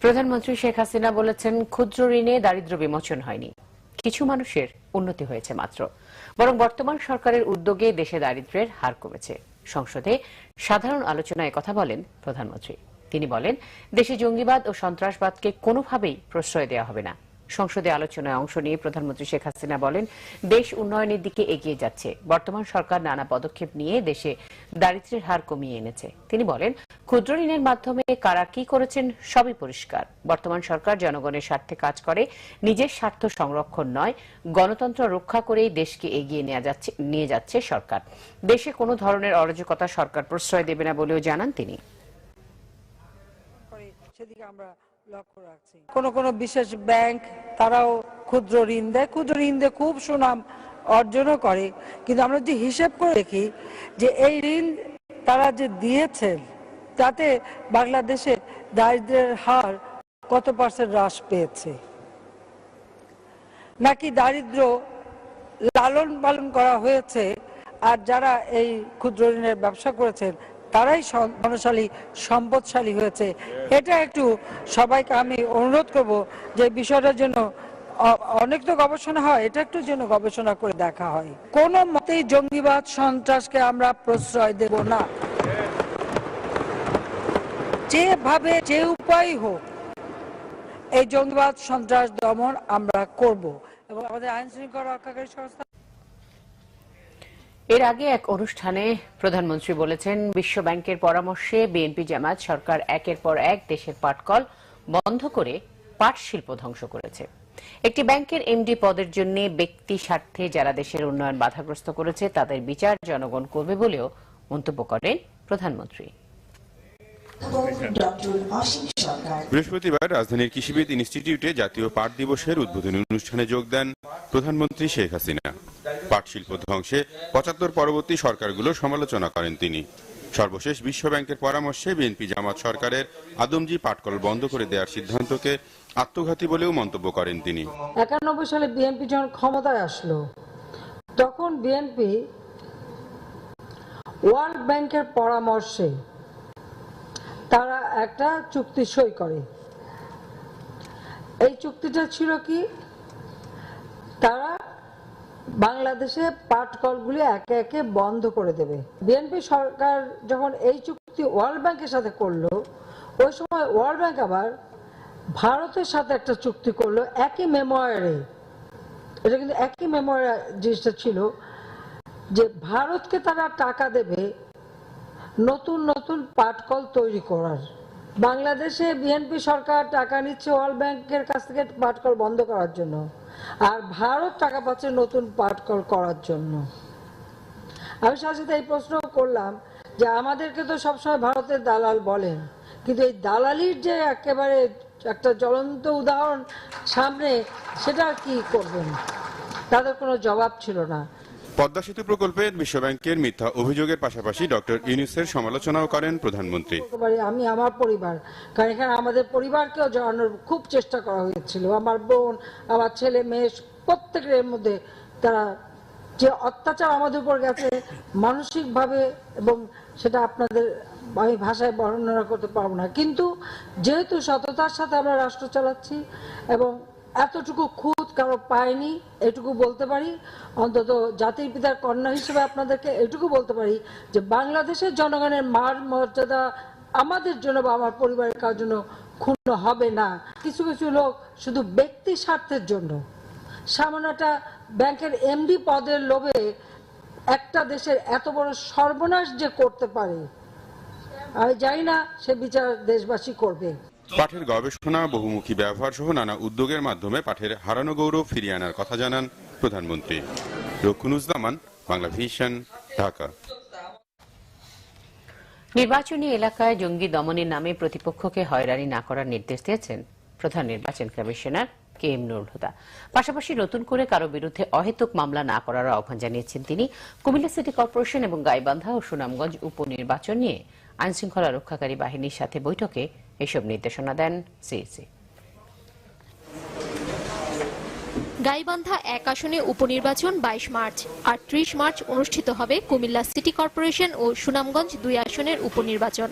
প্রধানমন্ত্রী শেখ হাসিনা বলেছেন, ক্ষুদ্র ঋণে দারিদ্র্য বিমোচন হয়নি, কিছু মানুষের উন্নতি হয়েছে মাত্র। বরং বর্তমান সরকারের উদ্যোগে দেশে দারিদ্র্যের হার কমেছে। সংসদে সাধারণ আলোচনায় কথা বলেন প্রধানমন্ত্রী। তিনি বলেন, দেশে জঙ্গিবাদ ও সন্ত্রাসবাদকে কোনোভাবেই প্রশ্রয় দেওয়া হবে না। সংসদে আলোচনায় অংশ নিয়ে প্রধানমন্ত্রী শেখ হাসিনা বলেন, দেশ উন্নয়নের দিকে এগিয়ে যাচ্ছে। বর্তমান সরকার নানা পদক্ষেপ নিয়ে দেশে দারিদ্র্যের হার কমিয়ে এনেছে। তিনি বলেন, ক্ষুদ্র ঋণের মাধ্যমে কারা কি করেছেন সবই পরিষ্কার। বর্তমান সরকার জনগণের স্বার্থে কাজ করে, নিজের স্বার্থ সংরক্ষণ নয়, গণতন্ত্র রক্ষা করেই দেশকে এগিয়ে নিয়ে যাচ্ছে সরকার। দেশে কোনো ধরনের অরাজকতা সরকার প্রশ্রয় দেবে না বলেও জানান তিনি। কোন বিশেষ ব্যাংক তারাও ক্ষুদ্র ঋণ দেয়, ক্ষুদ্র ঋণ দিয়ে খুব সুনাম অর্জনও করে। কিন্তু আমরা যদি হিসেব করে দেখি যে এই ঋণ তারা যে দিয়েছেন তাতে বাংলাদেশে দারিদ্র্যের হার কত % হ্রাস পেয়েছে, নাকি দারিদ্র্য লালন পালন করা হয়েছে আর যারা এই ক্ষুদ্র ঋণের ব্যবসা করেছেন তারাই ধনশালী সম্পদশালী হয়েছে। এটা একটু সবাইকে আমি অনুরোধ করব যে বিষয়টার জন্য অনেক তো গবেষণা হয়, এটা একটু যেন গবেষণা করে দেখা হয়। কোনো মতেই জঙ্গিবাদ সন্ত্রাসকে আমরা প্রশ্রয় দেব না। যেভাবে যে উপায় হোক এই জঙ্গিবাদ সন্ত্রাস দমন আমরা করব এবং আমাদের আইন শৃঙ্খলা রক্ষাকারী সংস্থা। এর আগে এক অনুষ্ঠানে প্রধানমন্ত্রী বলেছেন, বিশ্ব ব্যাংকের পরামর্শে বিএনপি জামায়াত সরকার একের পর এক দেশের পাটকল বন্ধ করে পাট শিল্প ধ্বংস করেছে। একটি ব্যাংকের এমডি পদের জন্য ব্যক্তি স্বার্থে যারা দেশের উন্নয়ন বাধাগ্রস্ত করেছে তাদের বিচার জনগণ করবে বলেও মন্তব্য করেন প্রধানমন্ত্রী। বৃহস্পতিবার রাজধানীর কৃষিবিদ ইনস্টিটিউটে জাতীয় পাট দিবসের উদ্বোধনী অনুষ্ঠানে যোগ দেন প্রধানমন্ত্রী শেখ হাসিনা। পাট শিল্প ধ্বংসে ৭৫ পরবর্তী সরকারগুলোর সমালোচনা করেন তিনি। সর্বশেষ বিশ্ব ব্যাংকের পরামর্শে বিএনপি জামাত সরকারের আদমজি পাটকল বন্ধ করে দেওয়ার সিদ্ধান্তকে আত্মঘাতী বলেও মন্তব্য করেন তিনি। ৯১ সালে বিএনপি যখন ক্ষমতায় আসলো তখন বিএনপি ওয়ার্ল্ড ব্যাংকের পরামর্শে তারা একটা চুক্তি সই করে। এই চুক্তিটা ছিল কি, তারা বাংলাদেশে পাটকলগুলি একে একে বন্ধ করে দেবে। বিএনপি সরকার যখন এই চুক্তি ওয়ার্ল্ড ব্যাংকের সাথে করলো, ওই সময় ওয়ার্ল্ড ব্যাংক আবার ভারতের সাথে একটা চুক্তি করলো একই মেমোয়ারে। এটা কিন্তু একই মেমোয়ারে জিনিসটা ছিল যে ভারতকে তারা টাকা দেবে নতুন নতুন পাটকল তৈরি করার। বাংলাদেশে বিএনপি সরকার টাকা নিচ্ছে ওয়ার্ল্ড ব্যাংকের কাছ থেকে পাটকল বন্ধ করার জন্য, আর ভারত টাকা পাচ্ছে নতুন পাটকল করার জন্য। আমি সাথে এই প্রশ্ন করলাম যে আমাদেরকে তো সবসময় ভারতের দালাল বলেন, কিন্তু এই দালালির যে একেবারে একটা জ্বলন্ত উদাহরণ সামনে, সেটা কি করবেন? তাদের কোনো জবাব ছিল না। পদ্মা সেতু প্রকল্পে বিশ্বব্যাংকের মিথ্যা অভিযোগের পাশাপাশি ডক্টর ইউনূসের সমালোচনাও করেন প্রধানমন্ত্রী। আমি আমার পরিবার, কারণ এখানে আমাদের পরিবারকেও জড়ানোর খুব চেষ্টা করা হয়েছিল। আমার বোন, আমার ছেলে মেয়ে, প্রত্যেকের মধ্যে তারা যে অত্যাচার আমাদের উপর গেছে মানসিকভাবে, এবং সেটা আপনাদের আমি ভাষায় বর্ণনা করতে পারবো না। কিন্তু যেহেতু সততার সাথে আমরা রাষ্ট্র চালাচ্ছি এবং এতটুকু খুঁত কারো পায়নি, এটুকু বলতে পারি। অন্তত জাতির পিতার কন্যা হিসেবে আপনাদেরকে এটুকু বলতে পারি যে বাংলাদেশের জনগণের মান মর্যাদা আমাদের জন্য বা আমার পরিবারের কারোর জন্য ক্ষুণ্ণ হবে না। কিছু কিছু লোক শুধু ব্যক্তি স্বার্থের জন্য সামান্য একটা ব্যাংকের এমডি পদের লোভে একটা দেশের এত বড় সর্বনাশ যে করতে পারে, আমি জানি না সে বিচার দেশবাসী করবে। পাটের গবেষণা, বহুমুখী ব্যবহার সহ নানা উদ্যোগের মাধ্যমে পাটের হারানো গৌরব ফিরিয়ে আনার কথা জানান প্রধানমন্ত্রী। রক্ষুনুজ্জামান, বাংলা ভিশন, ঢাকা। নির্বাচনী এলাকায় জঙ্গি দমনের নামে প্রতিপক্ষকে হয়রানি না করার নির্দেশ দিয়েছেন প্রধান নির্বাচন কমিশনার KM নুরুল হুদা। পাশাপাশি নতুন করে কারো বিরুদ্ধে অহেতুক মামলা না করার আহ্বান জানিয়েছেন তিনি। কুমিল্লা সিটি কর্পোরেশন এবং গাইবান্ধা ও সুনামগঞ্জ উপনির্বাচন নিয়ে আইনশৃঙ্খলা রক্ষাকারী বাহিনীর সাথে বৈঠকে এসব নির্দেশনা দেন সিইসি। গাইবান্ধা ১ আসনে উপনির্বাচন ২২ মার্চ আর ৩০ মার্চ অনুষ্ঠিত হবে কুমিল্লা সিটি কর্পোরেশন ও সুনামগঞ্জ ২ আসনের উপনির্বাচন।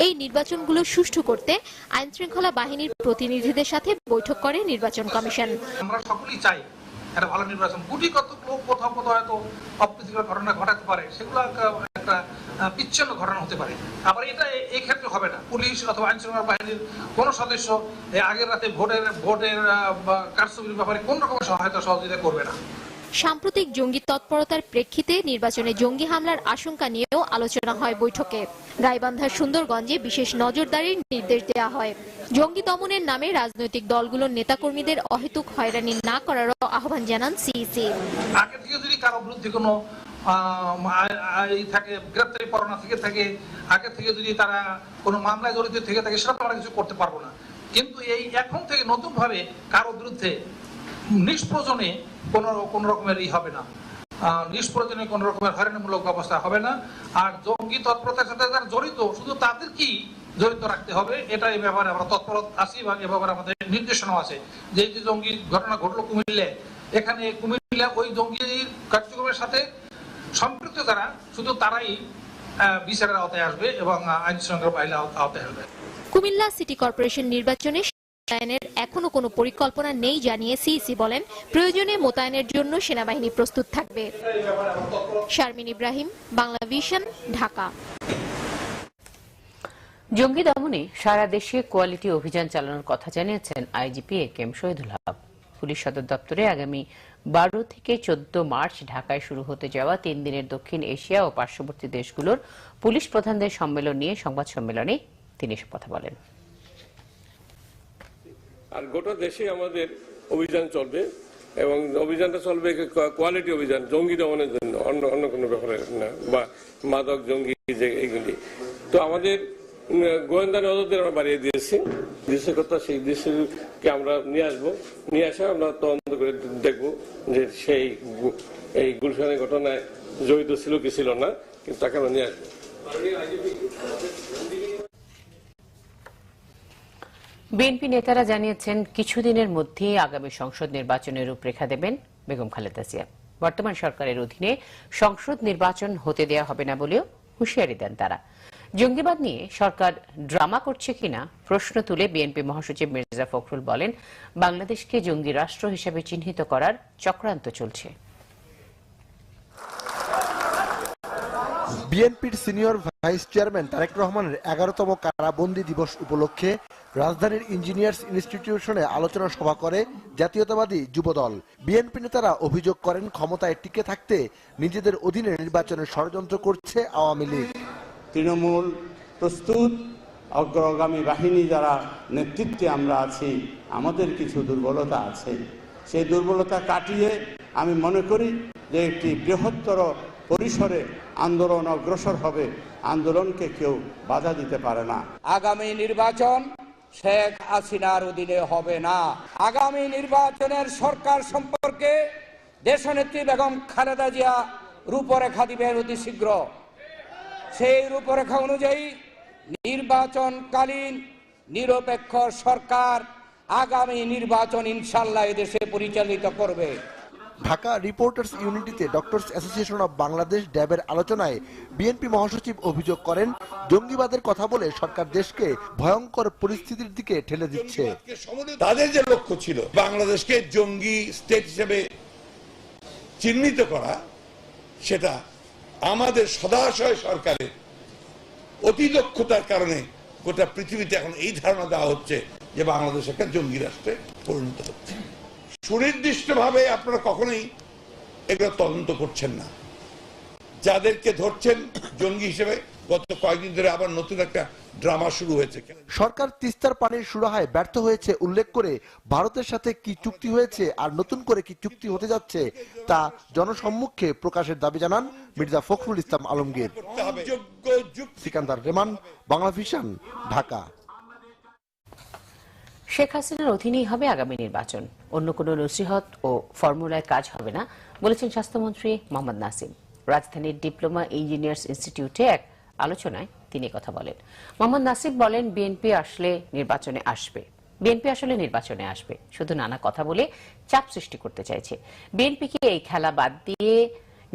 এই নির্বাচনগুলো সুষ্ঠু করতে আইনশৃঙ্খলা বাহিনীর প্রতিনিধিদের সাথে বৈঠক করে নির্বাচন কমিশন। আমরা সকলেই চাই একটা ভালো নির্বাচন। গুটি কত লোক কোথাও কোথাও হয়তো অপ্রীতিকর ঘটনা ঘটাতে পারে, সেগুলো একটা বিচ্ছিন্ন ঘটনা হতে পারে। আবার এটা এই ক্ষেত্রে হবে না। পুলিশ অথবা আইনশৃঙ্খলা বাহিনীর কোন সদস্য আগের রাতে ভোটের কারচুপির ব্যাপারে কোন রকমের সহযোগিতা করবে না। সাম্প্রতিক জঙ্গি তৎপরতার প্রেক্ষিতে নির্বাচনে জঙ্গি হামলার আশঙ্কা নিয়েও আলোচনা হয় বৈঠকে। গাইবান্ধার সুন্দরগঞ্জে বিশেষ নজরদারির নির্দেশ দেওয়া হয়। জঙ্গি দমনের নামে রাজনৈতিক দলগুলোর নেতাকর্মীদের অহেতুক হয়রানি না করারও আহ্বান জানান সিইসি। আগে থেকে যদি কারো বিরুদ্ধে কোনো থাকে, গ্রেপ্তারি পরোয়ানা থেকে থাকে, আগে থেকে যদি তারা কোনো মামলায় জড়িত থেকে থাকে, সেটা আমরা কিছু করতে পারবো না। কিন্তু এই এখন থেকে নতুন ভাবে কারো বিরুদ্ধে নিষ্প্রয়োজনে কোন রকমের হবে না, নিষ্প্রয়োজনে কোন রকমের হয়রানিমূলক ব্যবস্থা হবে না। আর জঙ্গি তৎপরতার সাথে যারা জড়িত, শুধু তাদের কি জড়িত রাখতে হবে, এটা এই ব্যাপারে আমরা তৎপর আছি এবং এ ব্যাপারে আমাদের নির্দেশনা আছে। যে জঙ্গি ঘটনা ঘটলো কুমিল্লা, এখানে কুমিল্লা ওই জঙ্গির কার্যক্রমের সাথে সম্পৃক্ত যারা, শুধু তারাই বিচারের আওতায় আসবে এবং আইন শৃঙ্খলা বাহিনীর আওতায় আসবে। কুমিল্লা সিটি কর্পোরেশন নির্বাচনে মোতায়েনের এখনো কোনো পরিকল্পনা নেই জানিয়ে সিইসি বলেন, প্রয়োজনে মোতায়েনের জন্য সেনাবাহিনী প্রস্তুত থাকবে। শারমিন ইব্রাহিম, বাংলা ভিশন, ঢাকা। জঙ্গি দমনে সারা দেশে কোয়ালিটি অভিযান চালানোর কথা জানিয়েছেন আইজিপি একেএম শহীদুল হক। পুলিশ সদর দপ্তরে আগামী 12 থেকে 14 মার্চ ঢাকায় শুরু হতে যাওয়া 3 দিনের দক্ষিণ এশিয়া ও পার্শ্ববর্তী দেশগুলোর পুলিশ প্রধানদের সম্মেলন নিয়ে সংবাদ সম্মেলনে তিনি এসব কথা বলেন। আর গোটা দেশে আমাদের অভিযান চলবে এবং অভিযানটা চলবে কোয়ালিটি অভিযান, জঙ্গি দমনের জন্য, অন্য কোনো ব্যাপারে না, বা মাদক জঙ্গি যে এইগুলি। তো আমাদের গোয়েন্দা নজরদের আমরা বাড়িয়ে দিয়েছি। দেশের কথা, সেই দেশকে আমরা নিয়ে আসা আমরা তদন্ত করে দেখবো যে সেই এই গুলশানের ঘটনায় জড়িত ছিল কি ছিল না, কিন্তু তাকে আমরা নিয়ে আসবো। বিএনপি নেতারা জানিয়েছেন কিছুদিনের মধ্যেই আগামী সংসদ নির্বাচনের রূপরেখা দেবেন বেগম খালেদা জিয়া। বর্তমান সরকারের অধীনে সংসদ নির্বাচন হতে দেওয়া হবে না বলেও হুঁশিয়ারি দেন তারা। জঙ্গিবাদ নিয়ে সরকার ড্রামা করছে কিনা প্রশ্ন তুলে বিএনপি মহাসচিব মির্জা ফখরুল বলেন, বাংলাদেশকে জঙ্গি রাষ্ট্র হিসেবে চিহ্নিত করার চক্রান্ত চলছে। বিএনপির সিনিয়র ভাইস চেয়ারম্যান তারেক রহমানের 11তম কারাবন্দী দিবস উপলক্ষে রাজধানীর ইঞ্জিনিয়ার্স ইনস্টিটিউশনে আলোচনা সভা করে জাতীয়তাবাদী যুবদল। বিএনপি নেতারা অভিযোগ করেন, ক্ষমতায় টিকে থাকতে নিজেদের অধীনে নির্বাচনের ষড়যন্ত্র করছে আওয়ামী লীগ। তৃণমূল প্রস্তুত, অগ্রগামী বাহিনী যারা নেতৃত্বে আমরা আছি, আমাদের কিছু দুর্বলতা আছে। সেই দুর্বলতা কাটিয়ে আমি মনে করি যে একটি বৃহত্তর পরিসরে আন্দোলন অগ্রসর হবে। আন্দোলনকে কেউ বাধা দিতে পারে না। আগামী নির্বাচন শেখ হাসিনার অধীনে হবে না। আগামী নির্বাচনের সরকার সম্পর্কে দেশনেত্রী বেগম খালেদা জিয়া রূপরেখা দিবেন অতি শীঘ্র। সেই রূপরেখা অনুযায়ী নির্বাচনকালীন নিরপেক্ষ সরকার আগামী নির্বাচন ইনশাল্লাহ এদেশে পরিচালিত করবে। ঢাকা রিপোর্টার্স ইউনিটিতে ডক্টরস অ্যাসোসিয়েশন অব বাংলাদেশ ড্যাবের আলোচনায় বিএনপি মহাসচিব অভিযোগ করেন, জঙ্গিবাদের কথা বলে সরকার দেশকে ভয়ঙ্কর পরিস্থিতির দিকে ঠেলে দিচ্ছে। তাদের যে লক্ষ্য ছিল বাংলাদেশকে জঙ্গি স্টেট হিসেবে চিহ্নিত করা, সেটা আমাদের সদাশয় সরকারের অতি দক্ষতার কারণে গোটা পৃথিবীতে এখন এই ধারণা দেওয়া হচ্ছে যে বাংলাদেশ একটা জঙ্গি রাষ্ট্রে পরিণত হচ্ছে। সুনির্দিষ্টভাবে আপনারা কখনোই এগুলো তদন্ত করছেন না। যাদেরকে ধরছেন জঙ্গি হিসেবে, গত কয়েকদিন ধরে আবার নতুন একটা ড্রামা শুরু হয়েছে। সরকার তিস্তার পানির সুরাহায় ব্যর্থ হয়েছে উল্লেখ করে ভারতের সাথে কি চুক্তি হয়েছে আর নতুন করে কি চুক্তি হতে যাচ্ছে তা জনসম্মুখে প্রকাশের দাবি জানান মির্জা ফখরুল ইসলাম আলমগীর। সিকান্দার রেমান, বাংলা ভিশন, ঢাকা। শেখ হাসিনার অধীনেই হবে আগামী নির্বাচন, অন্য কোনো নসিহত ও ফর্মুলায় কাজ হবে না বলেছেন স্বাস্থ্যমন্ত্রী মোহাম্মদ নাসিম। রাজধানীর ডিপ্লোমা ইঞ্জিনিয়ার্স ইনস্টিটিউটে এক আলোচনায় তিনি কথা বলেন। মোহাম্মদ নাসিম বলেন, বিএনপি আসলে নির্বাচনে আসবে, বিএনপি আসলে নির্বাচনে আসবে, শুধু নানা কথা বলে চাপ সৃষ্টি করতে চাইছে। বিএনপিকে এই খেলা বাদ দিয়ে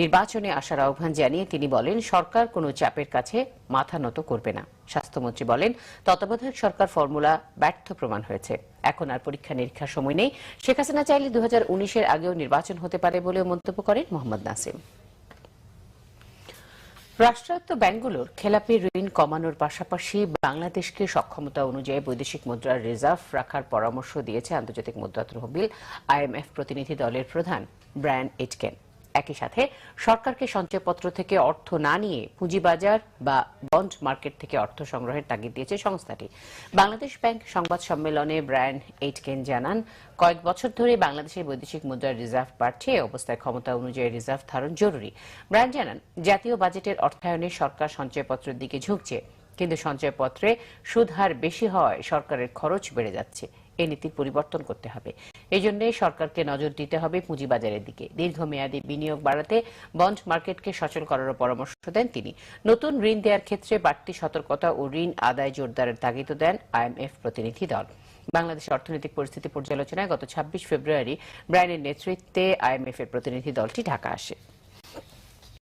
নির্বাচনে আসার আহ্বান জানিয়ে তিনি বলেন, সরকার কোনো চাপের কাছে মাথা নত করবে না। স্বাস্থ্যমন্ত্রী বলেন, তত্ত্বাবধায়ক সরকার ফর্মুলা ব্যর্থ প্রমাণ হয়েছে, এখন আর পরীক্ষা নিরীক্ষার সময় নেই। শেখ হাসিনা চাইলে 2019-এর আগেও নির্বাচন হতে পারে বলেও মন্তব্য করেন মোহাম্মদ নাসিম। রাষ্ট্রায়ত্ত ব্যাংকগুলোর খেলাপি ঋণ কমানোর পাশাপাশি বাংলাদেশকে সক্ষমতা অনুযায়ী বৈদেশিক মুদ্রার রিজার্ভ রাখার পরামর্শ দিয়েছে আন্তর্জাতিক মুদ্রা তহবিল IMF প্রতিনিধি দলের প্রধান ব্রায়ান এইটকেন। একই সাথে সরকারকে সঞ্চয়পত্র থেকে অর্থ না নিয়ে পুঁজিবাজার বা বন্ড মার্কেট থেকে অর্থ সংগ্রহের তাগিদ দিয়েছে সংস্থাটি। বাংলাদেশ ব্যাংক সংবাদ সম্মেলনে ব্রায়ান এইটকেন জানান, কয়েক বছর ধরে বাংলাদেশের বৈদেশিক মুদ্রার রিজার্ভ বাড়ছে, এ অবস্থায় ক্ষমতা অনুযায়ী রিজার্ভ ধারণ জরুরি। ব্রায়ান জানান, জাতীয় বাজেটের অর্থায়নে সরকার সঞ্চয়পত্রের দিকে ঝুঁকছে, কিন্তু সঞ্চয়পত্রে সুদ হার বেশি হওয়ায় সরকারের খরচ বেড়ে যাচ্ছে। এই নীতির পরিবর্তন করতে হবে। এই জন্য সরকারকে নজর দিতে হবে পুঁজিবাজারের দিকে। দীর্ঘমেয়াদী বিনিয়োগ বাড়াতে বন্ড মার্কেটকে সচল করারও পরামর্শ দেন তিনি। নতুন ঋণ দেওয়ার ক্ষেত্রে বাড়তি সতর্কতা ও ঋণ আদায় জোরদারের তাগিদ দেন IMF প্রতিনিধি দল। বাংলাদেশের অর্থনৈতিক পরিস্থিতি পর্যালোচনায় গত 26 ফেব্রুয়ারি ব্রায়ানের নেতৃত্বে IMF এর প্রতিনিধি দলটি ঢাকা আসে।